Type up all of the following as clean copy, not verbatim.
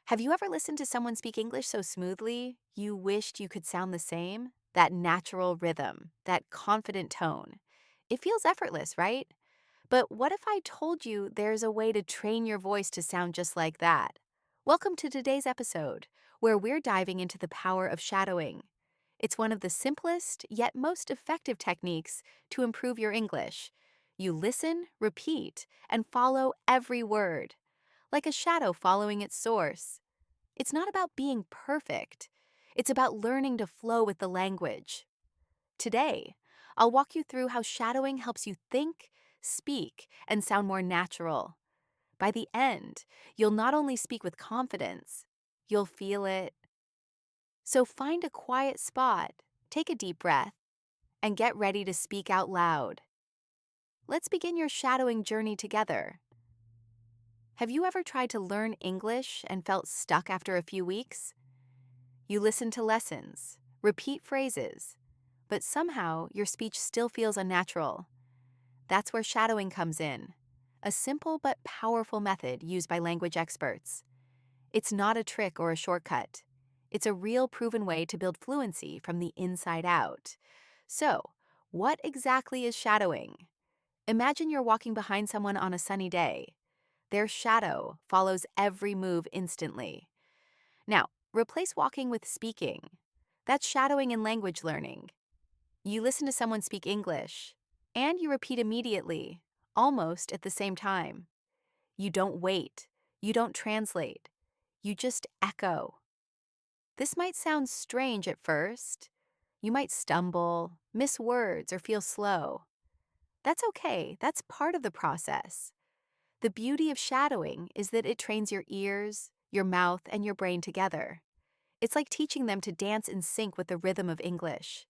Have you ever listened to someone speak English so smoothly you wished you could sound the same? That natural rhythm, that confident tone. It feels effortless, right? But what if I told you there's a way to train your voice to sound just like that? Welcome to today's episode, where we're diving into the power of shadowing. It's one of the simplest yet most effective techniques to improve your English. You listen, repeat, and follow every word, like a shadow following its source. It's not about being perfect. It's about learning to flow with the language. Today, I'll walk you through how shadowing helps you think, speak, and sound more natural. By the end, you'll not only speak with confidence, you'll feel it. So find a quiet spot, take a deep breath, and get ready to speak out loud. Let's begin your shadowing journey together. Have you ever tried to learn English and felt stuck after a few weeks? You listen to lessons, repeat phrases, but somehow your speech still feels unnatural. That's where shadowing comes in, a simple but powerful method used by language experts. It's not a trick or a shortcut. It's a real proven way to build fluency from the inside out. So, what exactly is shadowing? Imagine you're walking behind someone on a sunny day. Their shadow follows every move instantly. Now, replace walking with speaking. That's shadowing in language learning. You listen to someone speak English, and you repeat immediately, almost at the same time. You don't wait. You don't translate. You just echo. This might sound strange at first. You might stumble, miss words, or feel slow. That's okay. That's part of the process. The beauty of shadowing is that it trains your ears, your mouth, and your brain together. It's like teaching them to dance in sync with the rhythm of English.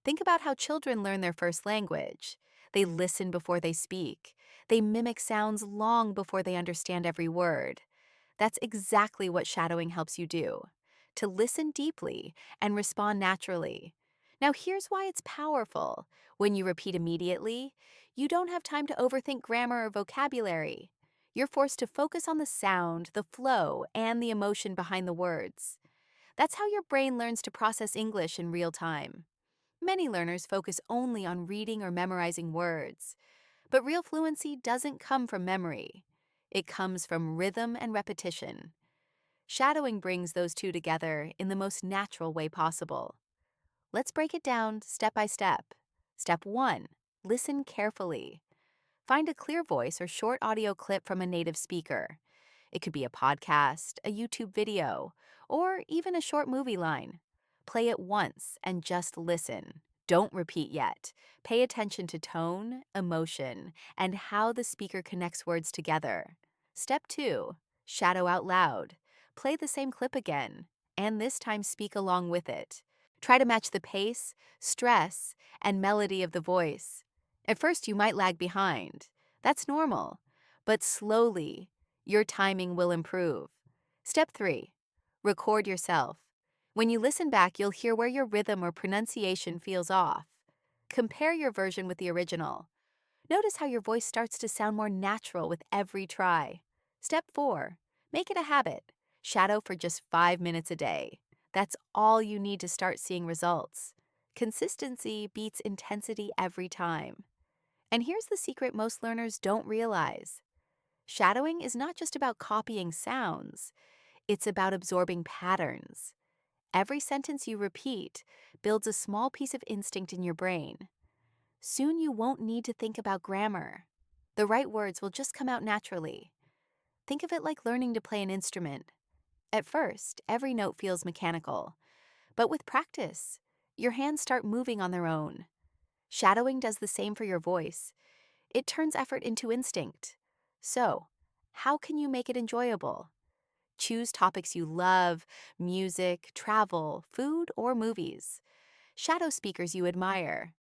Think about how children learn their first language. They listen before they speak. They mimic sounds long before they understand every word. That's exactly what shadowing helps you do, to listen deeply and respond naturally. Now, here's why it's powerful. When you repeat immediately, you don't have time to overthink grammar or vocabulary. You're forced to focus on the sound, the flow, and the emotion behind the words. That's how your brain learns to process English in real time. Many learners focus only on reading or memorizing words, but real fluency doesn't come from memory. It comes from rhythm and repetition. Shadowing brings those two together in the most natural way possible. Let's break it down step by step. Step 1. Listen carefully. Find a clear voice or short audio clip from a native speaker. It could be a podcast, a YouTube video, or even a short movie line. Play it once and just listen. Don't repeat yet. Pay attention to tone, emotion, and how the speaker connects words together. Step 2. Shadow out loud. Play the same clip again, and this time speak along with it. Try to match the pace, stress, and melody of the voice. At first, you might lag behind. That's normal. But slowly, your timing will improve. Step 3. Record yourself. When you listen back, you'll hear where your rhythm or pronunciation feels off. Compare your version with the original. Notice how your voice starts to sound more natural with every try. Step 4. Make it a habit. Shadow for just 5 minutes a day. That's all you need to start seeing results. Consistency beats intensity every time. And here's the secret most learners don't realize. Shadowing is not just about copying sounds, it's about absorbing patterns. Every sentence you repeat builds a small piece of instinct in your brain. Soon you won't need to think about grammar. The right words will just come out naturally. Think of it like learning to play an instrument. At first, every note feels mechanical, but with practice, your hands start moving on their own. Shadowing does the same for your voice. It turns effort into instinct. So, how can you make it enjoyable? Choose topics you love: music, travel, food, or movies. Shadow speakers you admire.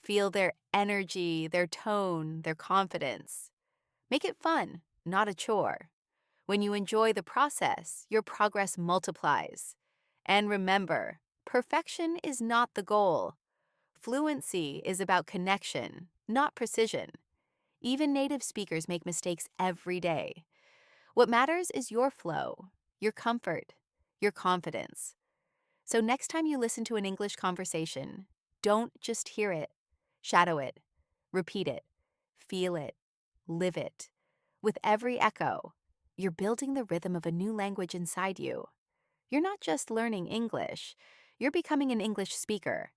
Feel their energy, their tone, their confidence. Make it fun, not a chore. When you enjoy the process, your progress multiplies. And remember, perfection is not the goal. Fluency is about connection, not precision. Even native speakers make mistakes every day. What matters is your flow, your comfort, your confidence. So next time you listen to an English conversation, don't just hear it, shadow it, repeat it, feel it, live it. With every echo, you're building the rhythm of a new language inside you. You're not just learning English, you're becoming an English speaker.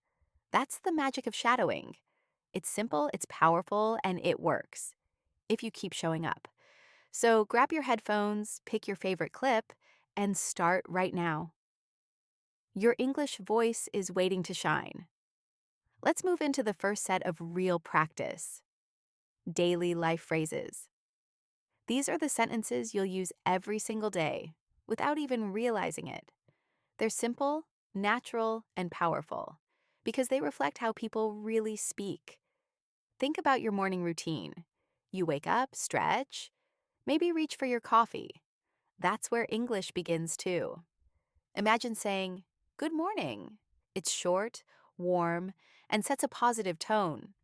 That's the magic of shadowing. It's simple, it's powerful, and it works if you keep showing up. So grab your headphones, pick your favorite clip, and start right now. Your English voice is waiting to shine. Let's move into the first set of real practice: daily life phrases. These are the sentences you'll use every single day without even realizing it. They're simple, natural, and powerful because they reflect how people really speak. Think about your morning routine. You wake up, stretch, maybe reach for your coffee. That's where English begins too. Imagine saying, "Good morning." It's short, warm, and sets a positive tone.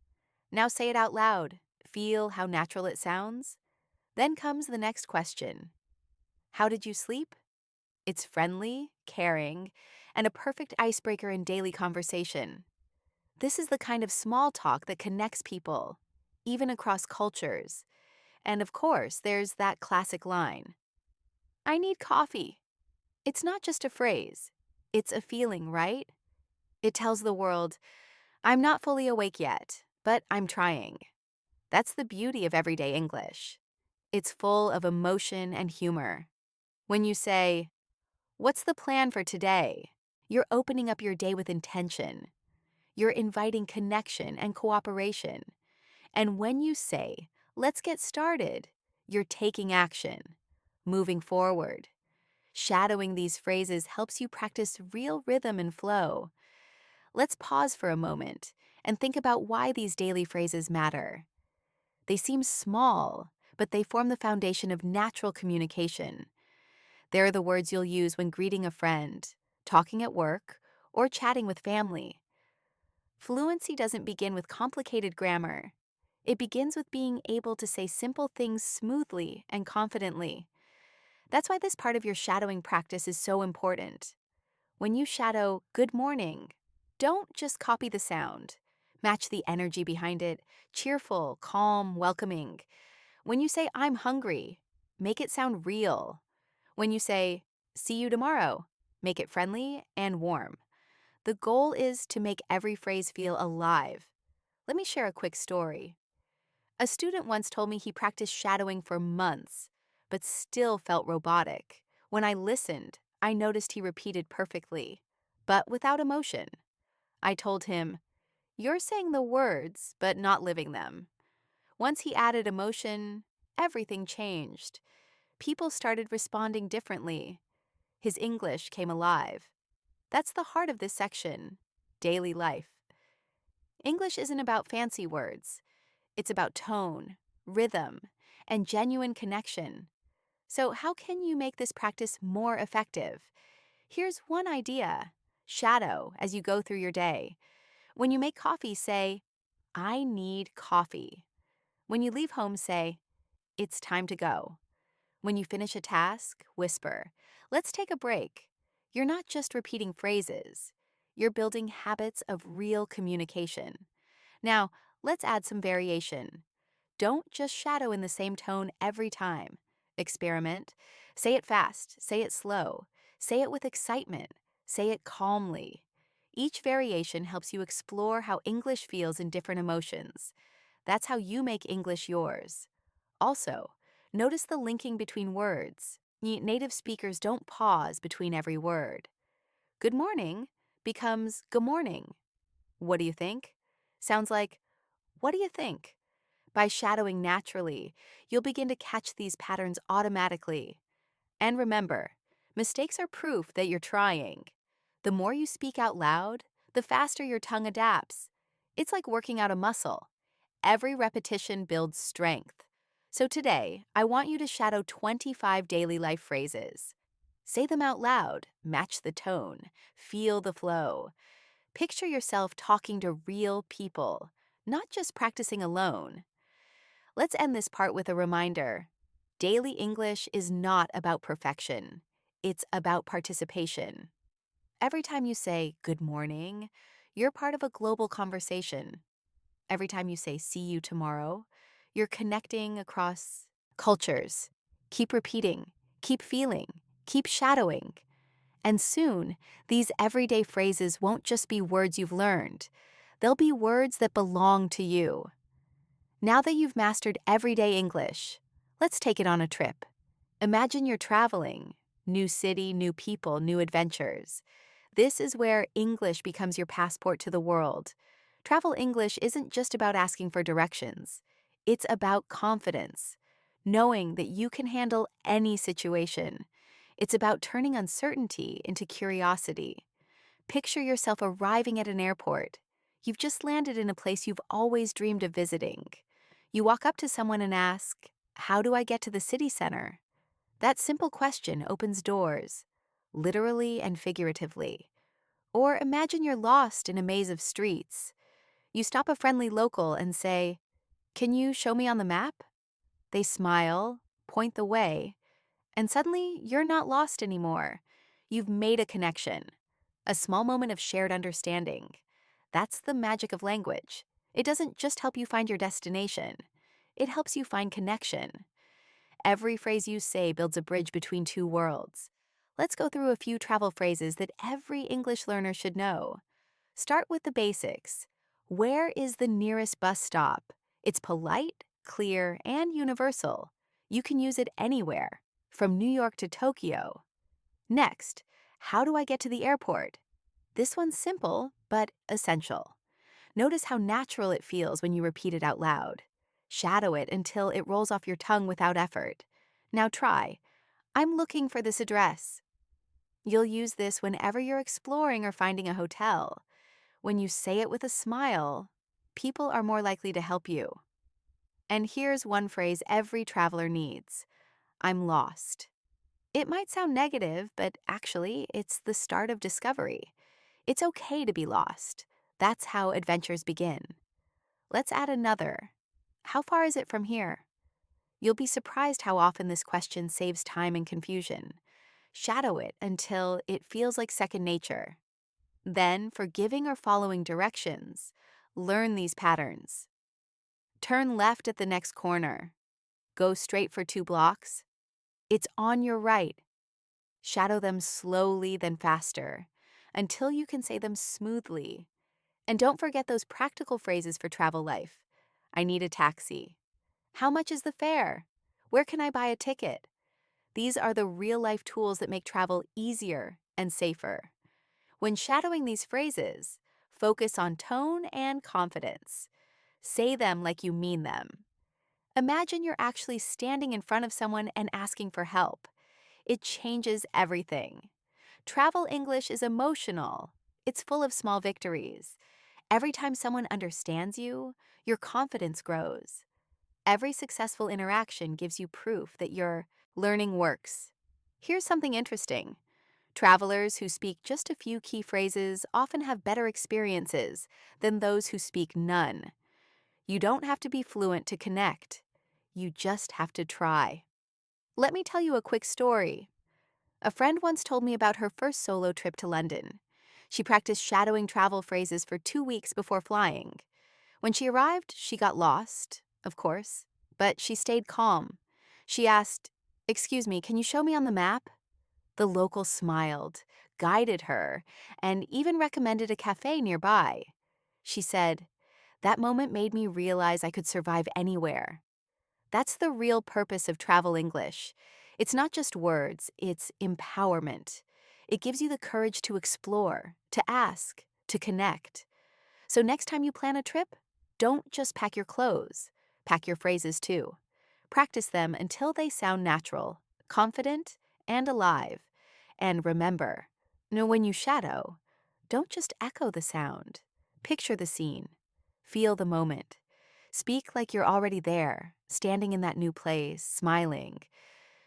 Now say it out loud. Feel how natural it sounds. Then comes the next question: how did you sleep? It's friendly, caring, and a perfect icebreaker in daily conversation. This is the kind of small talk that connects people, even across cultures. And of course, there's that classic line: "I need coffee." It's not just a phrase, it's a feeling, right? It tells the world, "I'm not fully awake yet, but I'm trying." That's the beauty of everyday English. It's full of emotion and humor. When you say, "What's the plan for today?" you're opening up your day with intention. You're inviting connection and cooperation. And when you say, "Let's get started," you're taking action, moving forward. Shadowing these phrases helps you practice real rhythm and flow. Let's pause for a moment and think about why these daily phrases matter. They seem small, but they form the foundation of natural communication. They're the words you'll use when greeting a friend, talking at work, or chatting with family. Fluency doesn't begin with complicated grammar. It begins with being able to say simple things smoothly and confidently. That's why this part of your shadowing practice is so important. When you shadow "good morning," don't just copy the sound. Match the energy behind it: cheerful, calm, welcoming. When you say "I'm hungry," make it sound real. When you say "see you tomorrow," make it friendly and warm. The goal is to make every phrase feel alive. Let me share a quick story. A student once told me he practiced shadowing for months, but still felt robotic. When I listened, I noticed he repeated perfectly, but without emotion. I told him, "You're saying the words, but not living them." Once he added emotion, everything changed. People started responding differently. His English came alive. That's the heart of this section: daily life. English isn't about fancy words. It's about tone, rhythm, and genuine connection. So, how can you make this practice more effective? Here's one idea: shadow as you go through your day. When you make coffee, say, "I need coffee." When you leave home, say, "It's time to go." When you finish a task, whisper, "Let's take a break." You're not just repeating phrases, you're building habits of real communication. Now, let's add some variation. Don't just shadow in the same tone every time. Experiment. Say it fast, say it slow, say it with excitement, say it calmly. Each variation helps you explore how English feels in different emotions. That's how you make English yours. Also, notice the linking between words. Native speakers don't pause between every word. "Good morning" becomes "good morning." "What do you think?" sounds like "what do you think?" By shadowing naturally, you'll begin to catch these patterns automatically. And remember, mistakes are proof that you're trying. The more you speak out loud, the faster your tongue adapts. It's like working out a muscle. Every repetition builds strength. So today, I want you to shadow 25 daily life phrases. Say them out loud, match the tone, feel the flow. Picture yourself talking to real people, not just practicing alone. Let's end this part with a reminder. Daily English is not about perfection. It's about participation. Every time you say good morning, you're part of a global conversation. Every time you say see you tomorrow, you're connecting across cultures. Keep repeating, keep feeling, keep shadowing. And soon, these everyday phrases won't just be words you've learned, they'll be words that belong to you. Now that you've mastered everyday English, let's take it on a trip. Imagine you're traveling. New city, new people, new adventures. This is where English becomes your passport to the world. Travel English isn't just about asking for directions. It's about confidence, knowing that you can handle any situation. It's about turning uncertainty into curiosity. Picture yourself arriving at an airport. You've just landed in a place you've always dreamed of visiting. You walk up to someone and ask, "How do I get to the city center?" That simple question opens doors, literally and figuratively. Or imagine you're lost in a maze of streets. You stop a friendly local and say, "Can you show me on the map?" They smile, point the way, and suddenly you're not lost anymore. You've made a connection, a small moment of shared understanding. That's the magic of language. It doesn't just help you find your destination, it helps you find connection. Every phrase you say builds a bridge between two worlds. Let's go through a few travel phrases that every English learner should know. Start with the basics. Where is the nearest bus stop? It's polite, clear, and universal. You can use it anywhere, from New York to Tokyo. Next, how do I get to the airport? This one's simple, but essential. Notice how natural it feels when you repeat it out loud. Shadow it until it rolls off your tongue without effort. Now try, "I'm looking for this address." You'll use this whenever you're exploring or finding a hotel. When you say it with a smile, people are more likely to help you. And here's one phrase every traveler needs: "I'm lost." It might sound negative, but actually, it's the start of discovery. It's okay to be lost. That's how adventures begin. Let's add another. How far is it from here? You'll be surprised how often this question saves time and confusion. Shadow it until it feels like second nature. Then, for giving or following directions, learn these patterns. Turn left at the next corner. Go straight for 2 blocks. It's on your right. Shadow them slowly, then faster, until you can say them smoothly. And don't forget those practical phrases for travel life. "I need a taxi." "How much is the fare?" "Where can I buy a ticket?" These are the real-life tools that make travel easier and safer. When shadowing these phrases, focus on tone and confidence. Say them like you mean them. Imagine you're actually standing in front of someone and asking for help. It changes everything. Travel English is emotional. It's full of small victories. Every time someone understands you, your confidence grows. Every successful interaction gives you proof that your learning works. Here's something interesting. Travelers who speak just a few key phrases often have better experiences than those who speak none. You don't have to be fluent to connect. You just have to try. Let me tell you a quick story. A friend once told me about her first solo trip to London. She practiced shadowing travel phrases for 2 weeks before flying. When she arrived, she got lost, of course, but she stayed calm. She asked, "Excuse me, can you show me on the map?" The local smiled, guided her, and even recommended a cafe nearby. She said, "That moment made me realize I could survive anywhere." That's the real purpose of travel English. It's not just words, it's empowerment. It gives you the courage to explore, to ask, to connect. So next time you plan a trip, don't just pack your clothes. Pack your phrases too. Practice them until they sound natural, confident, and alive. And remember, when you shadow, don't just echo the sound. Picture the scene. Feel the moment. Speak like you're already there, standing in that new place, smiling.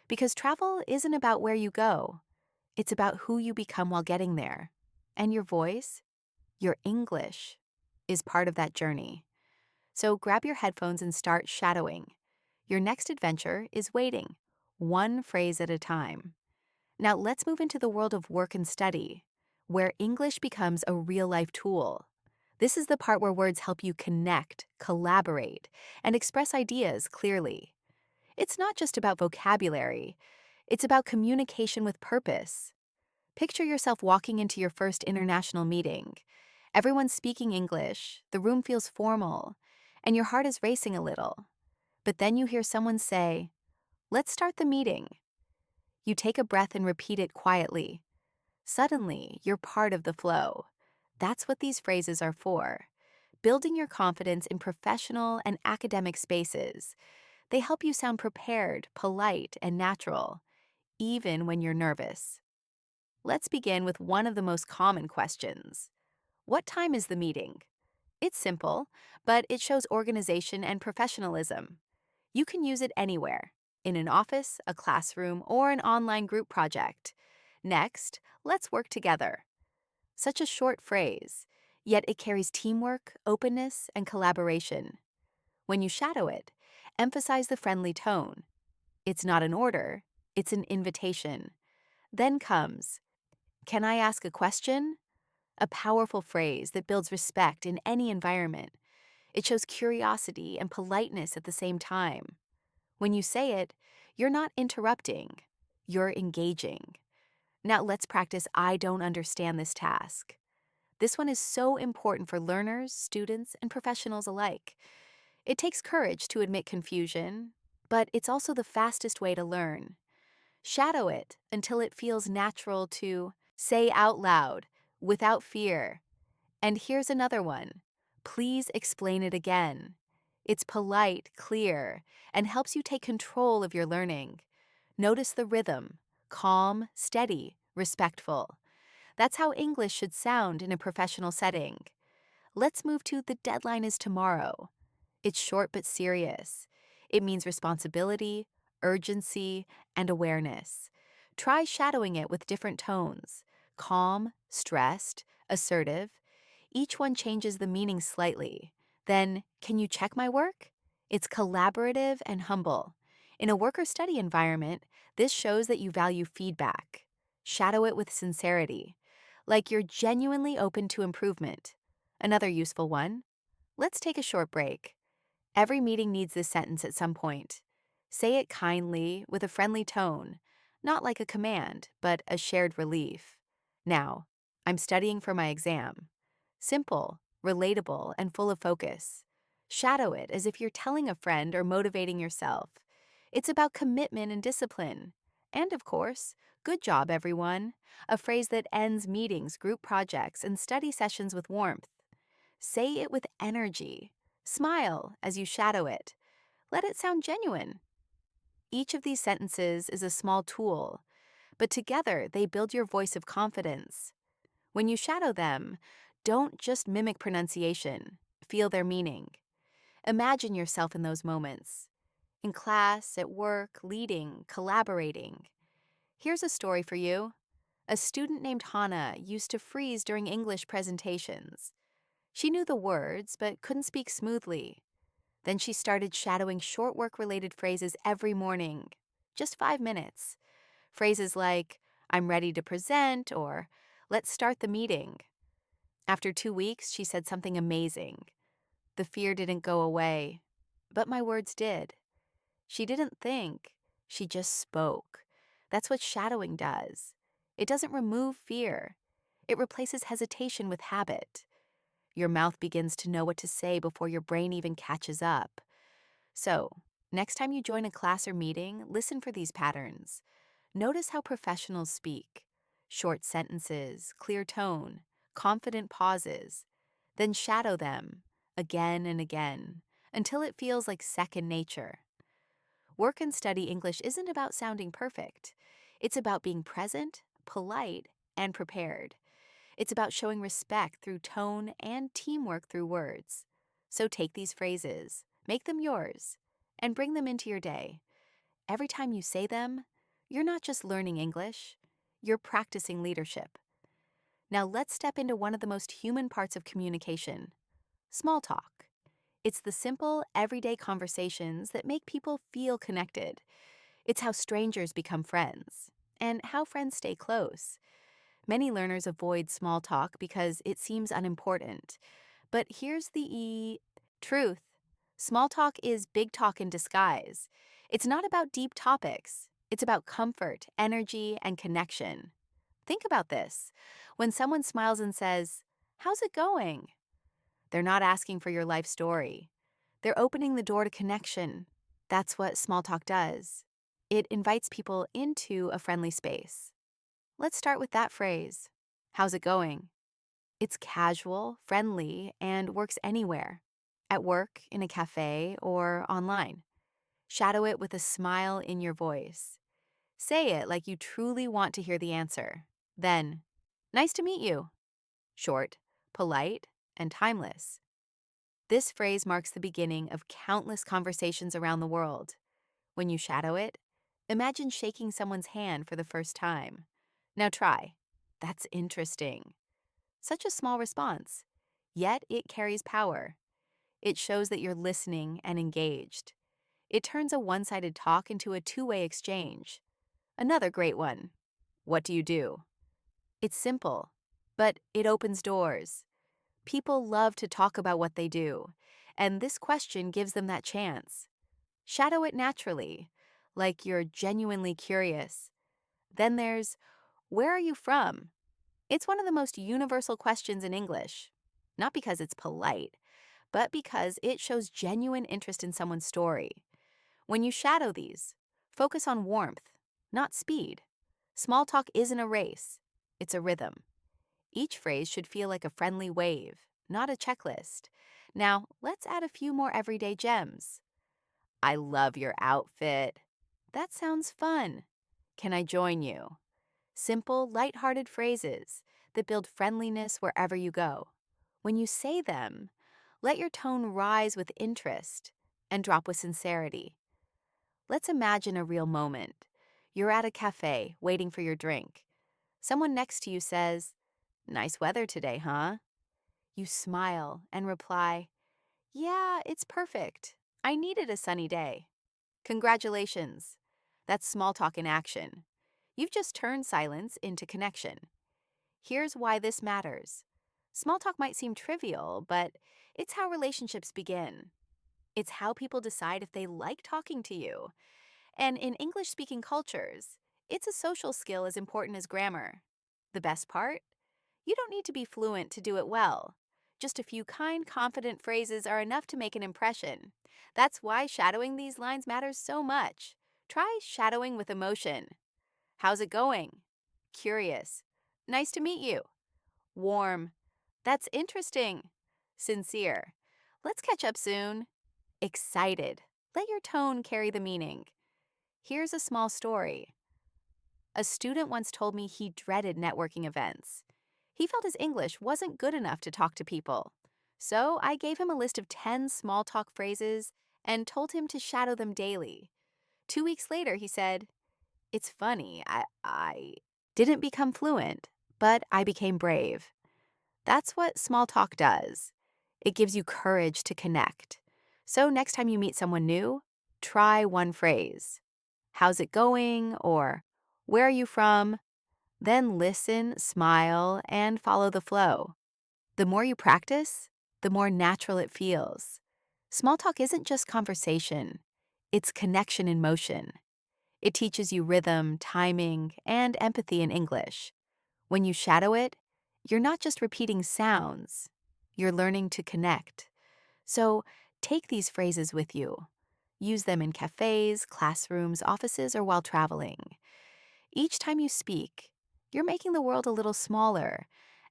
Because travel isn't about where you go. It's about who you become while getting there. And your voice, your English, is part of that journey. So grab your headphones and start shadowing. Your next adventure is waiting, one phrase at a time. Now let's move into the world of work and study, where English becomes a real life tool. This is the part where words help you connect, collaborate, and express ideas clearly. It's not just about vocabulary, it's about communication with purpose. Picture yourself walking into your first international meeting. Everyone's speaking English, the room feels formal, and your heart is racing a little. But then you hear someone say, "Let's start the meeting." You take a breath and repeat it quietly. Suddenly, you're part of the flow. That's what these phrases are for. Building your confidence in professional and academic spaces. They help you sound prepared, polite, and natural, even when you're nervous. Let's begin with one of the most common questions. What time is the meeting? It's simple, but it shows organization and professionalism. You can use it anywhere, in an office, a classroom, or an online group project. Next, let's work together. Such a short phrase, yet it carries teamwork, openness, and collaboration. When you shadow it, emphasize the friendly tone. It's not an order, it's an invitation. Then comes, "Can I ask a question?" A powerful phrase that builds respect in any environment. It shows curiosity and politeness at the same time. When you say it, you're not interrupting, you're engaging. Now let's practice "I don't understand this task." This one is so important for learners, students, and professionals alike. It takes courage to admit confusion, but it's also the fastest way to learn. Shadow it until it feels natural to say out loud, without fear. And here's another one. Please explain it again. It's polite, clear, and helps you take control of your learning. Notice the rhythm, calm, steady, respectful. That's how English should sound in a professional setting. Let's move to "the deadline is tomorrow." It's short but serious. It means responsibility, urgency, and awareness. Try shadowing it with different tones: calm, stressed, assertive. Each one changes the meaning slightly. Then, "Can you check my work?" It's collaborative and humble. In a work or study environment, this shows that you value feedback. Shadow it with sincerity, like you're genuinely open to improvement. Another useful one: "Let's take a short break." Every meeting needs this sentence at some point. Say it kindly, with a friendly tone, not like a command, but a shared relief. Now, "I'm studying for my exam." Simple, relatable, and full of focus. Shadow it as if you're telling a friend or motivating yourself. It's about commitment and discipline. And of course, "Good job, everyone," a phrase that ends meetings, group projects, and study sessions with warmth. Say it with energy. Smile as you shadow it. Let it sound genuine. Each of these sentences is a small tool, but together they build your voice of confidence. When you shadow them, don't just mimic pronunciation, feel their meaning. Imagine yourself in those moments. In class, at work, leading, collaborating. Here's a story for you. A student named Hannah used to freeze during English presentations. She knew the words, but couldn't speak smoothly. Then she started shadowing short work-related phrases every morning, just 5 minutes. Phrases like, "I'm ready to present," or "Let's start the meeting." After 2 weeks, she said something amazing. "The fear didn't go away, but my words did." She didn't think, she just spoke. That's what shadowing does. It doesn't remove fear. It replaces hesitation with habit. Your mouth begins to know what to say before your brain even catches up. So, next time you join a class or meeting, listen for these patterns. Notice how professionals speak: short sentences, clear tone, confident pauses. Then shadow them again and again until it feels like second nature. Work and study English isn't about sounding perfect. It's about being present, polite, and prepared. It's about showing respect through tone and teamwork through words. So take these phrases, make them yours, and bring them into your day. Every time you say them, you're not just learning English, you're practicing leadership. Now let's step into one of the most human parts of communication: small talk. It's the simple, everyday conversations that make people feel connected. It's how strangers become friends. and how friends stay close. Many learners avoid small talk because it seems unimportant. But here's the truth. Small talk is big talk in disguise. It's not about deep topics. It's about comfort, energy, and connection. Think about this. When someone smiles and says, "How's it going?" They're not asking for your life story. They're opening the door to connection. That's what small talk does. It invites people into a friendly space. Let's start with that phrase. How's it going? It's casual, friendly, and works anywhere. At work, in a cafe, or online. Shadow it with a smile in your voice. Say it like you truly want to hear the answer. Then, nice to meet you. Short, polite, and timeless. This phrase marks the beginning of countless conversations around the world. When you shadow it, imagine shaking someone's hand for the first time. Now try. That's interesting. Such a small response, yet it carries power. It shows that you're listening and engaged. It turns a one-sided talk into a two-way exchange. Another great one. What do you do? It's simple, but it opens doors. People love to talk about what they do, and this question gives them that chance. Shadow it naturally, like you're genuinely curious. Then there's, where are you from? It's one of the most universal questions in English. Not because it's polite, but because it shows genuine interest in someone's story. When you shadow these, focus on warmth, not speed. Small talk isn't a race, it's a rhythm. Each phrase should feel like a friendly wave, not a checklist. Now, let's add a few more everyday gems. I love your outfit. That sounds fun. Can I join you? Simple, lighthearted phrases that build friendliness wherever you go. When you say them, let your tone rise with interest and drop with sincerity. Let's imagine a real moment. You're at a cafe waiting for your drink. Someone next to you says, "Nice weather today, huh?" You smile and reply, "Yeah, it's perfect. I needed a sunny day." Congratulations. That's small talk in action. You've just turned silence into connection. Here's why this matters. Small talk might seem trivial, but it's how relationships begin. It's how people decide if they like talking to you. And in English-speaking cultures, it's a social skill as important as grammar. The best part? You don't need to be fluent to do it well. Just a few kind, confident phrases are enough to make an impression. That's why shadowing these lines matters so much. Try shadowing with emotion. How's it going? Curious. Nice to meet you. Warm. That's interesting. Sincere. Let's catch up soon. Excited. Let your tone carry the meaning. Here's a small story. A student once told me he dreaded networking events. He felt his English wasn't good enough to talk to people. So I gave him a list of 10 small talk phrases and told him to shadow them daily. 2 weeks later, he said, "It's funny, I didn't become fluent, but I became brave." That's what small talk does. It gives you courage to connect. So next time you meet someone new, try one phrase. How's it going? Or where are you from? Then listen, smile, and follow the flow. The more you practice, the more natural it feels. Small talk isn't just conversation, it's connection in motion. It teaches you rhythm, timing, and empathy in English. When you shadow it, you're not just repeating sounds, you're learning to connect. So take these phrases with you. Use them in cafes, classrooms, offices, or while traveling. Each time you speak, you're making the world a little smaller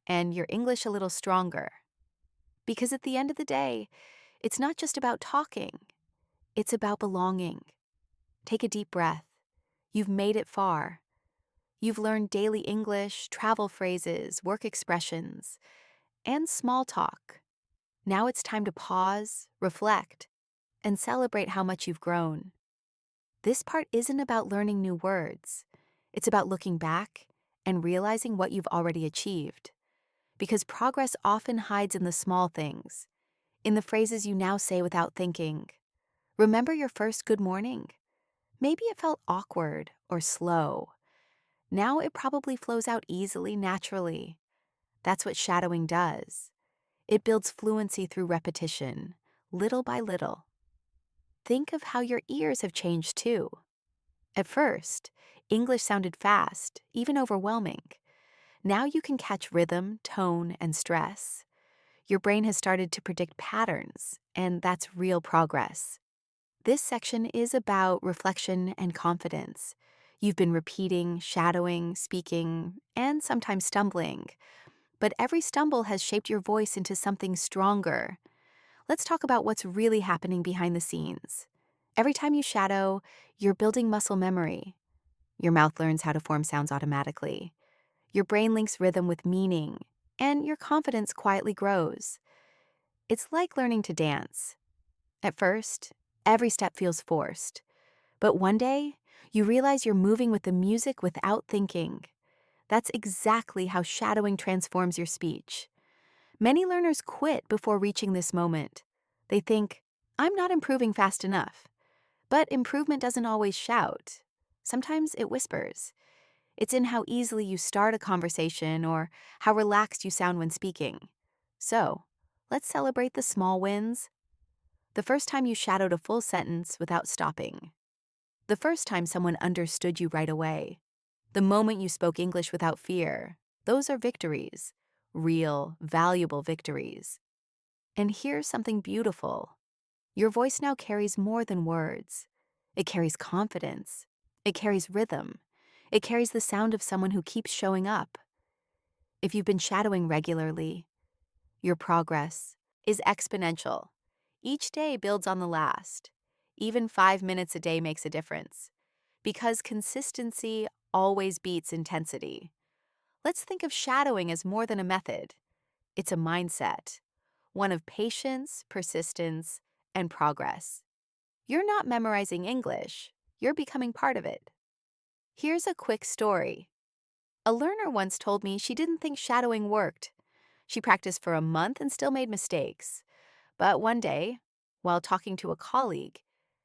and your English a little stronger. Because at the end of the day, it's not just about talking, it's about belonging. Take a deep breath. You've made it far. You've learned daily English, travel phrases, work expressions, and small talk. Now it's time to pause, reflect, and celebrate how much you've grown. This part isn't about learning new words. It's about looking back and realizing what you've already achieved. Because progress often hides in the small things, in the phrases you now say without thinking. Remember your first good morning? Maybe it felt awkward or slow. Now it probably flows out easily, naturally. That's what shadowing does. It builds fluency through repetition, little by little. Think of how your ears have changed too. At first, English sounded fast, even overwhelming. Now you can catch rhythm, tone, and stress. Your brain has started to predict patterns, and that's real progress. This section is about reflection and confidence. You've been repeating, shadowing, speaking, and sometimes stumbling. But every stumble has shaped your voice into something stronger. Let's talk about what's really happening behind the scenes. Every time you shadow, you're building muscle memory. Your mouth learns how to form sounds automatically. Your brain links rhythm with meaning, and your confidence quietly grows. It's like learning to dance. At first, every step feels forced. But one day, you realize you're moving with the music without thinking. That's exactly how shadowing transforms your speech. Many learners quit before reaching this moment. They think, I'm not improving fast enough. But improvement doesn't always shout. Sometimes it whispers. It's in how easily you start a conversation or how relaxed you sound when speaking. So, let's celebrate the small wins. The first time you shadowed a full sentence without stopping. The first time someone understood you right away. The moment you spoke English without fear. Those are victories. Real, valuable victories. And here's something beautiful. Your voice now carries more than words. It carries confidence. It carries rhythm. It carries the sound of someone who keeps showing up. If you've been shadowing regularly, your progress is exponential. Each day builds on the last. Even 5 minutes a day makes a difference. Because consistency always beats intensity. Let's think of shadowing as more than a method. It's a mindset, one of patience, persistence, and progress. You're not memorizing English, you're becoming part of it. Here's a quick story. A learner once told me she didn't think shadowing worked. She practiced for a month and still made mistakes. But one day, while talking to a colleague,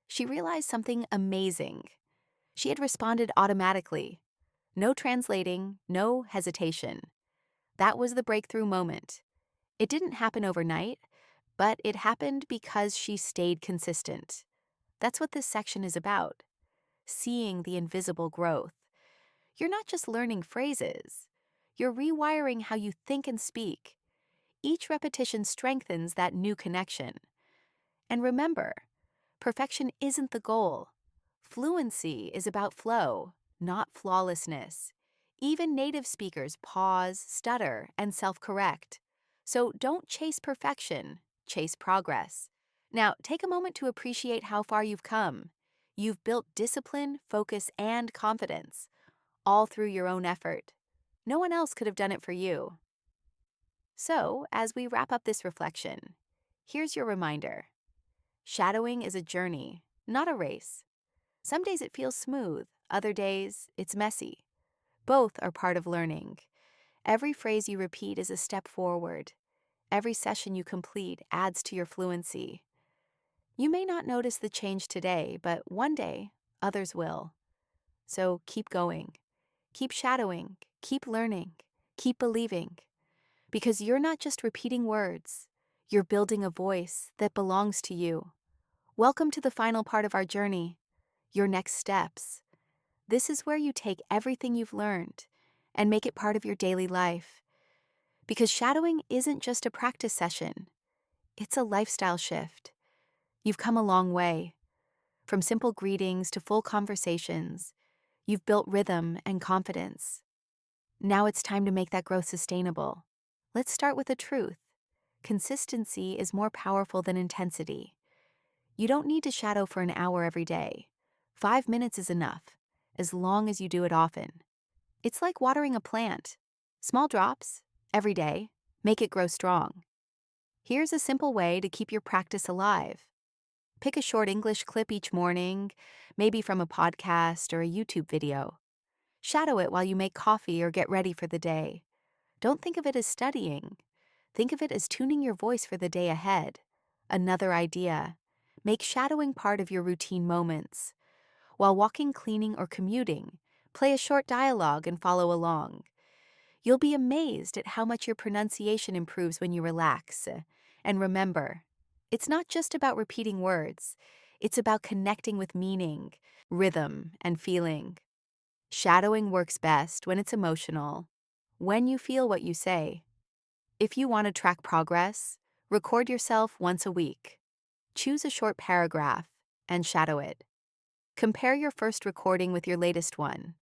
she realized something amazing. She had responded automatically. No translating, no hesitation. That was the breakthrough moment. It didn't happen overnight, but it happened because she stayed consistent. That's what this section is about. Seeing the invisible growth. You're not just learning phrases. You're rewiring how you think and speak. Each repetition strengthens that new connection. And remember, perfection isn't the goal. Fluency is about flow, not flawlessness. Even native speakers pause, stutter, and self-correct. So don't chase perfection, chase progress. Now, take a moment to appreciate how far you've come. You've built discipline, focus, and confidence, all through your own effort. No one else could have done it for you. So, as we wrap up this reflection, here's your reminder. Shadowing is a journey, not a race. Some days it feels smooth, other days it's messy. Both are part of learning. Every phrase you repeat is a step forward. Every session you complete adds to your fluency. You may not notice the change today, but one day, others will. So keep going. Keep shadowing. Keep learning. Keep believing. Because you're not just repeating words. You're building a voice that belongs to you. Welcome to the final part of our journey, your next steps. This is where you take everything you've learned and make it part of your daily life. Because shadowing isn't just a practice session, it's a lifestyle shift. You've come a long way. From simple greetings to full conversations, you've built rhythm and confidence. Now it's time to make that growth sustainable. Let's start with the truth. Consistency is more powerful than intensity. You don't need to shadow for an hour every day. 5 minutes is enough, as long as you do it often. It's like watering a plant. Small drops, every day, make it grow strong. Here's a simple way to keep your practice alive. Pick a short English clip each morning, maybe from a podcast or a YouTube video. Shadow it while you make coffee or get ready for the day. Don't think of it as studying. Think of it as tuning your voice for the day ahead. Another idea. Make shadowing part of your routine moments. While walking, cleaning, or commuting, Play a short dialogue and follow along. You'll be amazed at how much your pronunciation improves when you relax. And remember, it's not just about repeating words, it's about connecting with meaning, rhythm, and feeling. Shadowing works best when it's emotional, when you feel what you say. If you want to track progress, record yourself once a week. Choose a short paragraph and shadow it. Compare your first recording with your latest one.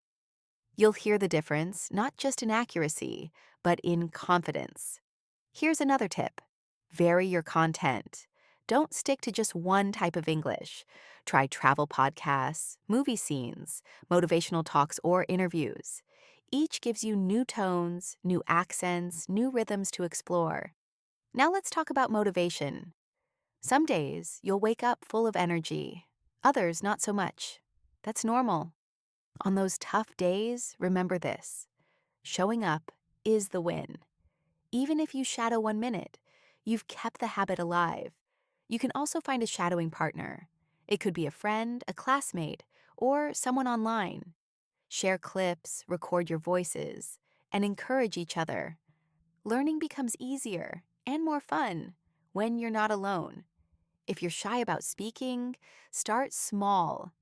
You'll hear the difference, not just in accuracy, but in confidence. Here's another tip. Vary your content. Don't stick to just one type of English. Try travel podcasts, movie scenes, motivational talks, or interviews. Each gives you new tones, new accents, new rhythms to explore. Now let's talk about motivation. Some days you'll wake up full of energy, others not so much. That's normal. On those tough days, remember this: showing up is the win. Even if you shadow 1 minute, you've kept the habit alive. You can also find a shadowing partner. It could be a friend, a classmate, or someone online. Share clips, record your voices, and encourage each other. Learning becomes easier and more fun when you're not alone. If you're shy about speaking, start small.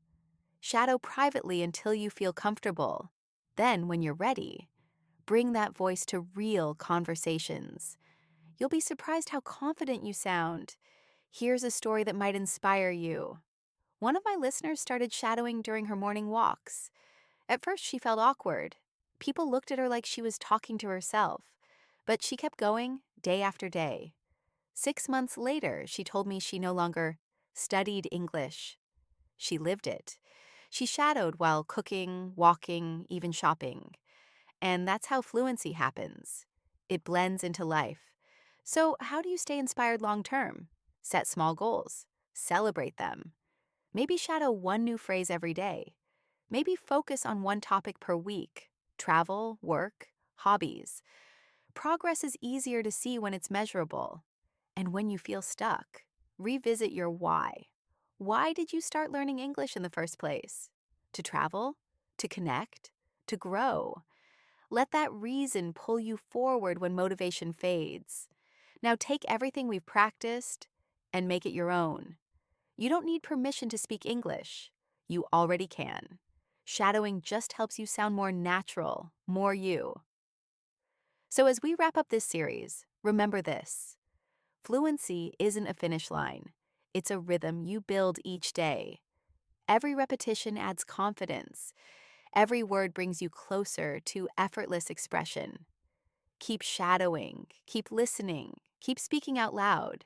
Shadow privately until you feel comfortable. Then, when you're ready, bring that voice to real conversations. You'll be surprised how confident you sound. Here's a story that might inspire you. One of my listeners started shadowing during her morning walks. At first, she felt awkward. People looked at her like she was talking to herself. But she kept going day after day. 6 months later, she told me she no longer studied English. She lived it. She shadowed while cooking, walking, even shopping. And that's how fluency happens. It blends into life. So, how do you stay inspired long term? Set small goals. Celebrate them. Maybe shadow one new phrase every day. Maybe focus on one topic per week: travel, work, hobbies. Progress is easier to see when it's measurable. And when you feel stuck, revisit your why. Why did you start learning English in the first place? To travel? To connect? To grow? Let that reason pull you forward when motivation fades. Now take everything we've practiced and make it your own. You don't need permission to speak English. You already can. Shadowing just helps you sound more natural, more you. So as we wrap up this series, remember this: fluency isn't a finish line. It's a rhythm you build each day. Every repetition adds confidence. Every word brings you closer to effortless expression. Keep shadowing, keep listening, keep speaking out loud.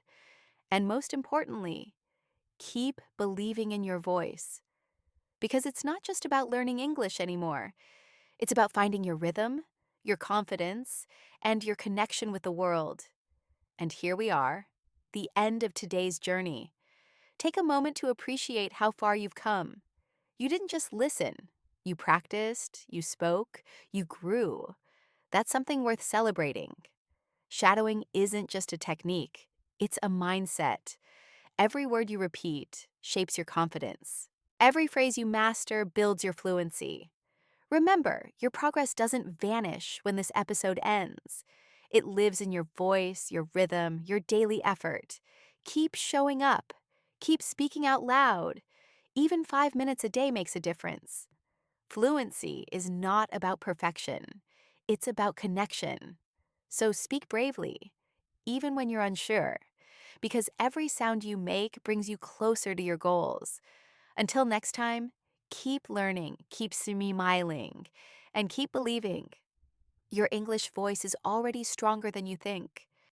And most importantly, keep believing in your voice. Because it's not just about learning English anymore. It's about finding your rhythm, your confidence, and your connection with the world. And here we are, the end of today's journey. Take a moment to appreciate how far you've come. You didn't just listen. You practiced, you spoke, you grew. That's something worth celebrating. Shadowing isn't just a technique, it's a mindset. Every word you repeat shapes your confidence. Every phrase you master builds your fluency. Remember, your progress doesn't vanish when this episode ends. It lives in your voice, your rhythm, your daily effort. Keep showing up. Keep speaking out loud. Even 5 minutes a day makes a difference. Fluency is not about perfection. It's about connection. So speak bravely, even when you're unsure, because every sound you make brings you closer to your goals. Until next time, keep learning, keep smiling, and keep believing. Your English voice is already stronger than you think.